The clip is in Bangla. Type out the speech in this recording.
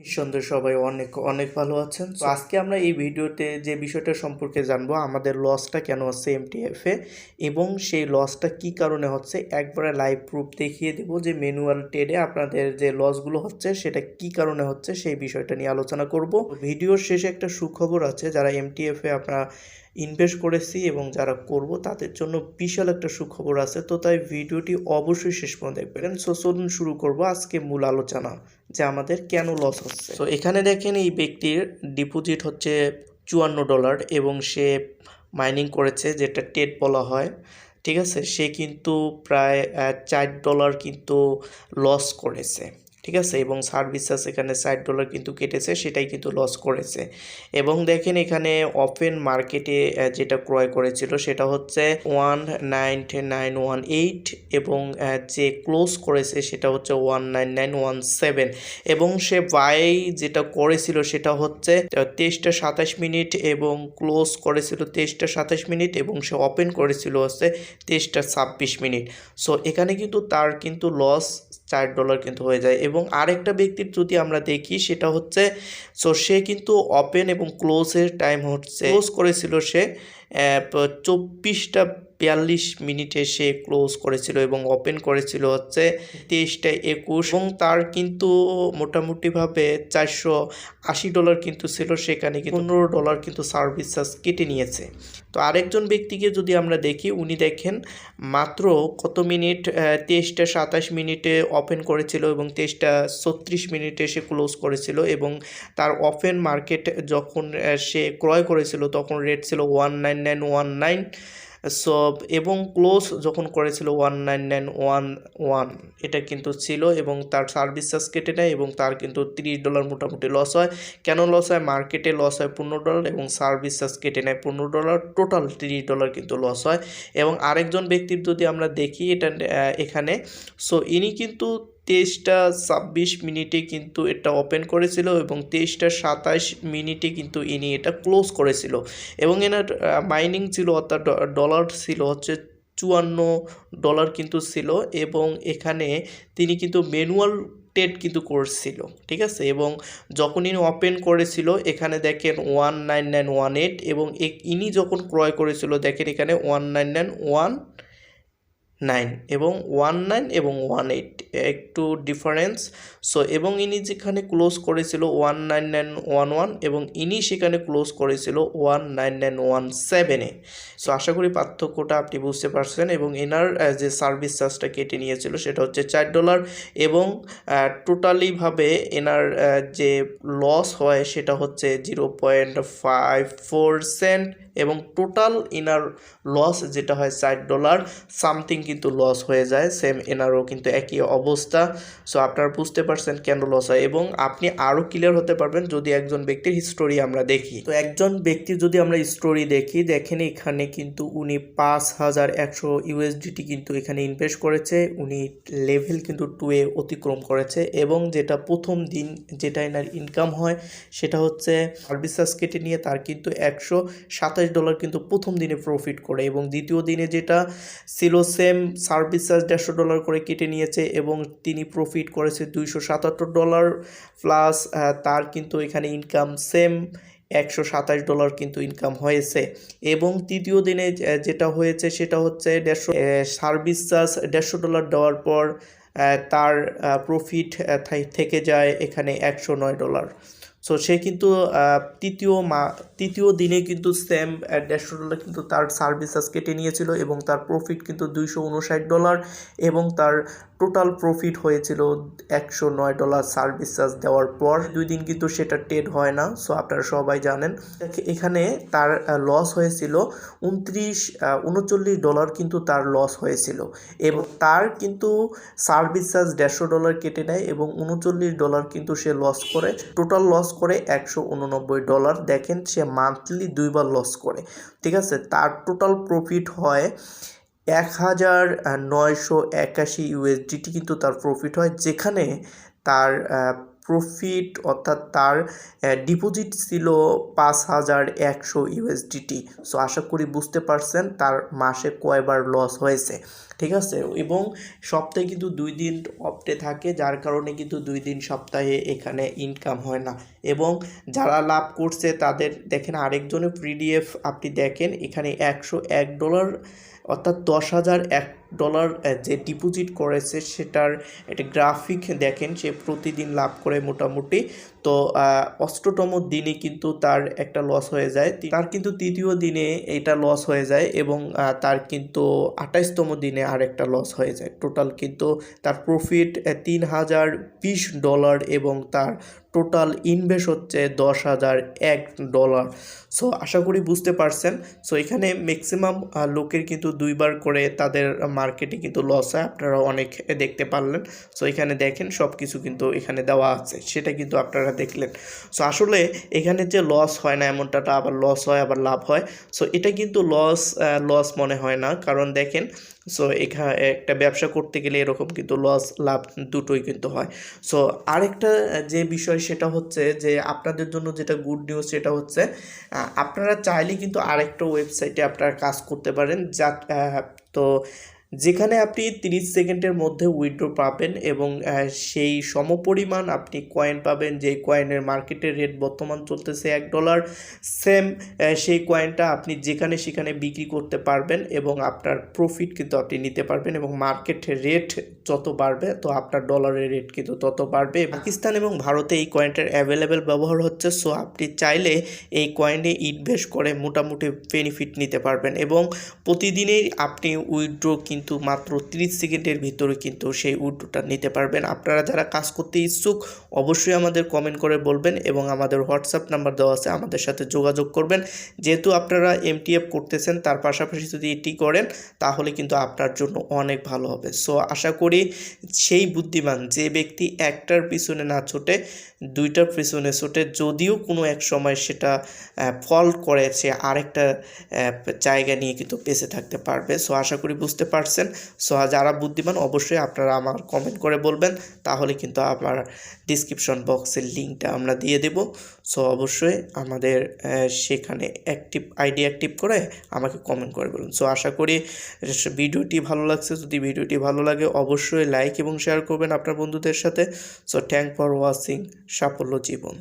নিঃসন্দেহে সবাই অনেক অনেক ভালো আছেন। তো আজকে আমরা এই ভিডিওতে যে বিষয়টা সম্পর্কে জানবো, আমাদের লসটা কেন হচ্ছে এমটিএফে এবং সেই লসটা কি কারণে হচ্ছে একবারে লাইভ প্রুফ দেখিয়ে দেব যে ম্যানুয়াল ট্রেডে আপনাদের যে লসগুলো হচ্ছে সেটা কি কারণে হচ্ছে সেই বিষয়টা নিয়ে আলোচনা করব। ভিডিওর শেষে একটা সুখবর আছে, যারা এমটিএফে আপনারা ইনভেস্ট করেছি এবং যারা করব তাদের জন্য বিশাল একটা সুখবর আছে। তো তাই ভিডিওটি অবশ্যই শেষ পর্যন্ত দেখবেন। সো চলুন শুরু করব আজকে মূল আলোচনা যে আমাদের কেন লস হচ্ছে। তো এখানে দেখেন এই ব্যক্তির ডিপোজিট হচ্ছে $54 এবং সে মাইনিং করেছে, যেটা টেট বলা হয়, ঠিক আছে। সে কিন্তু প্রায় $4 কিন্তু লস করেছে, ঠিক আছে, এবং সার্ভিস চার্জ এখানে $60 কিন্তু কেটেছে, সেটাই কিন্তু লস করেছে। এবং দেখেন এখানে ওপেন মার্কেটে যেটা ক্রয় করেছিল সেটা হচ্ছে 19918 এবং যে ক্লোজ করেছে সেটা হচ্ছে 19917 এবং সে বাই যেটা করেছিল সেটা হচ্ছে 23টা 27 মিনিট এবং ক্লোজ করেছিল 23টা 27 মিনিট এবং সে ওপেন করেছিল হচ্ছে 23টা 26 মিনিট। সো এখানে কিন্তু তার কিন্তু লস $4 কিন্তু হয়ে যায়। এবং আরেকটা ব্যক্তির যদি আমরা দেখি সেটা হচ্ছে, সো সে কিন্তু ওপেন এবং ক্লোজের টাইম হচ্ছে, ক্লোজ করেছিল সে 24টা 42 মিনিটে সে ক্লোজ করেছিল এবং ওপেন করেছিল হচ্ছে 23টা 21 এবং তার কিন্তু মোটামুটিভাবে $480 কিন্তু ছিল, সেখানে কিন্তু $15 কিন্তু সার্ভিস চার্জ কেটে নিয়েছে। তো আরেকজন ব্যক্তিকে যদি আমরা দেখি, উনি দেখেন মাত্র কত মিনিট, 23টা 27 মিনিটে ওপেন করেছিল এবং 23টা 36 মিনিটে সে ক্লোজ করেছিল এবং তার ওপেন মার্কেট যখন সে ক্রয় করেছিল তখন রেট ছিল 19919 সো এবং ক্লোজ যখন করেছিল 19911 এটা কিন্তু ছিল এবং তার সার্ভিস চার্জ কেটে নেয় এবং তার কিন্তু $30 মোটামুটি লস হয়। কেন লস হয়? মার্কেটে লস হয় $15 এবং সার্ভিস চার্জ কেটে নেয় $15, টোটাল $30 কিন্তু লস হয়। এবং আরেকজন ব্যক্তির যদি আমরা দেখি এটা এখানে, সো ইনি কিন্তু 23টা 26 মিনিটে কিন্তু এটা ওপেন করেছিল এবং 23টা 27 মিনিটে কিন্তু ইনি এটা ক্লোজ করেছিল এবং এনার মাইনিং ছিল অর্থাৎ ডলার ছিল হচ্ছে $54 কিন্তু ছিল এবং এখানে তিনি কিন্তু ম্যানুয়াল ট্রেড কিন্তু করছিল, ঠিক আছে। এবং যখন ইনি ওপেন করেছিল এখানে দেখেন 19918 এবং ইনি যখন ক্রয় করেছিল দেখেন এখানে 19919 এবং 19 এবং 18 একটু ডিফারেন্স। সো এবং ইনি যেখানে ক্লোজ করেছিল 19911 এবং ইনি সেখানে ক্লোজ করেছিল 19917-এ। সো আশা করি পার্থক্যটা আপনি বুঝতে পারছেন। এবং এনার যে সার্ভিস চার্জটা কেটে নিয়েছিল সেটা হচ্ছে $4 এবং টোটালিভাবে এনার যে লস হয় সেটা হচ্ছে 0.54 এবং টোটাল ইনার লস যেটা হয় $4 সামথিং কিন্তু লস হয়ে যায়। সেম এনারও কিন্তু একই অবস্থা। সো আপনারা বুঝতে পারছেন কেন লস হয় এবং আপনি আরও ক্লিয়ার হতে পারবেন যদি একজন ব্যক্তির হিস্টোরি আমরা দেখি। তো একজন ব্যক্তির যদি আমরা স্টোরি দেখি, দেখেন এখানে কিন্তু উনি 5100 USDT কিন্তু এখানে ইনভেস্ট করেছে, উনি লেভেল কিন্তু 2-এ অতিক্রম করেছে এবং যেটা প্রথম দিন যেটা এনার ইনকাম হয় সেটা হচ্ছে সার্ভিস চার্জ কেটে নিয়ে তার কিন্তু $127 কিন্তু প্রথম দিনে প্রফিট করে এবং দ্বিতীয় দিনে যেটা ছিল সেম সার্ভিস চার্জ $150 করে কেটে নিয়েছে এবং তিনি প্রফিট করেছে $277 প্লাস তার কিন্তু এখানে ইনকাম সেম $127 কিন্তু ইনকাম হয়েছে। এবং তৃতীয় দিনে যেটা হয়েছে সেটা হচ্ছে সার্ভিস চার্জ $150 দেওয়ার পর তার প্রফিট থেকে যায় এখানে $109। সো সে কিন্তু তৃতীয় দিনে কিন্তু সেম $150 কিন্তু তার সার্ভিস চার্জ কেটে নিয়েছিল এবং তার প্রফিট কিন্তু $259 এবং তার টোটাল প্রফিট হয়েছিল $109 সার্ভিস চার্জ দেওয়ার পর। 2 দিন কিন্তু সেটা ট্রেড হয় না, সো আপনারা সবাই জানেন। এখানে তার লস হয়েছিল $39 কিন্তু তার লস হয়েছিল এবং তার কিন্তু সার্ভিস চার্জ $150 কেটে নেয় এবং $39 কিন্তু সে লস করে, টোটাল লস করে $189। দেখেন সে মান্থলি 2বার লস করে, ঠিক আছে। তার টোটাল প্রফিট হয় 1981 USDT কিন্তু তার প্রফিট হয়, যেখানে তার প্রফিট অর্থাৎ তার ডিপোজিট ছিল 5100 USDT। সো আশা করি বুঝতে পারছেন তার মাসে কয়বার লস হয়েছে। ঠিক আছে। এবং সপ্তাহে কিন্তু 2 দিন অফ ডে থাকে, যার কারণে কিন্তু 2 দিন সপ্তাহে এখানে ইনকাম হয় না। এবং যারা লাভ করছে তাদের দেখেন, আরেকজনের পিডিএফ আপনি দেখেন, এখানে $101 অর্থাৎ $10,001 যে ডিপোজিট করেছে সেটার একটা গ্রাফিক দেখেন, সে প্রতিদিন লাভ করে মোটামুটি। তো 8তম দিনে কিন্তু তার একটা লস হয়ে যায়, তার কিন্তু 3য় দিনে এটা লস হয়ে যায়, এবং তার কিন্তু 28তম দিনে আরেকটা লস হয়ে যায়। টোটাল কিন্তু তার প্রফিট $3,020 এবং তার টোটাল ইনভেস্ট হচ্ছে $10,001। সো আশা করি বুঝতে পারছেন। সো এখানে ম্যাক্সিমাম লোকের কিন্তু 2বার করে তাদের মার্কেটে কিন্তু লস হয়, আপনারা অনেক দেখতে পারলেন। সো এখানে দেখেন সব কিছু কিন্তু এখানে দেওয়া আছে, সেটা কিন্তু আপনারা দেখলেন। সো আসলে এখানে যে লস হয় না এমনটা, আবার লস হয় আবার লাভ হয়। সো এটা কিন্তু লস মনে হয় না, কারণ দেখেন, সো এখানে একটা ব্যবসা করতে গেলে এরকম কিন্তু লস লাভ দুটোই কিন্তু হয়। সো আরেকটা যে বিষয় সেটা হচ্ছে যে আপনাদের জন্য যেটা গুড নিউজ, সেটা হচ্ছে আপনারা চাইলে কিন্তু আরেকটা ওয়েবসাইটে আপনারা কাজ করতে পারেন, যা তো যেখানে আপনি 30 সেকেন্ডের মধ্যে উইথড্র পাবেন, এবং সেই সমপরিমাণ আপনি কয়েন পাবেন, যে কয়েনের মার্কেটের রেট বর্তমান চলতেছে $1। সেম সেই কয়েনটা আপনি যেখানে সেখানে বিক্রি করতে পারবেন, এবং আপনার প্রফিট কিন্তু আপনি নিতে পারবেন, এবং মার্কেট রেট যত বাড়বে তো আপনার ডলারের রেট কিন্তু তত বাড়বে। পাকিস্তান এবং ভারতে এই কয়েনটার অ্যাভেলেবেল ব্যবহার হচ্ছে। সো আপনি চাইলে এই কয়েনে ইনভেস্ট করে মোটামুটি বেনিফিট নিতে পারবেন, এবং প্রতিদিনই আপনি উইথড্র কিন্তু মাত্র 30 সেকেন্ডের ভিতরে কিন্তু সেই উইথড্রটা নিতে পারবেন। আপনারা যারা কাজ করতে ইচ্ছুক অবশ্যই আমাদের কমেন্ট করে বলবেন, এবং আমাদের হোয়াটসঅ্যাপ নাম্বার দেওয়া আছে, আমাদের সাথে যোগাযোগ করবেন। যেহেতু আপনারা এমটিএফ করতেছেন, তার পাশাপাশি যদি এটি করেন তাহলে কিন্তু আপনার জন্য অনেক ভালো হবে। সো আশা করি সেই বুদ্ধিমান যে ব্যক্তি একটার পিছনে না ছোটে 2টার পিছনে ছোটে, যদিও কোনো এক সময় সেটা ফল করে, সে আরেকটা জায়গা নিয়ে কিন্তু বেঁচে থাকতে পারবে। সো আশা করি বুঝতে পারছেন। সো যারা বুদ্ধিমান অবশ্যই আপনারা আমার কমেন্ট করে বলবেন, তাহলে কিন্তু আমার ডিসক্রিপশন বক্সের লিঙ্কটা আমরা দিয়ে দেব। সো অবশ্যই আমাদের সেখানে আইডি অ্যাক্টিভ করে আমাকে কমেন্ট করে বলুন। সো আশা করি ভিডিওটি ভালো লাগছে। যদি ভিডিওটি ভালো লাগে অবশ্যই লাইক এবং শেয়ার করবেন আপনার বন্ধুদের সাথে। সো থ্যাংক ফর ওয়াচিং সাফল্য জীবন।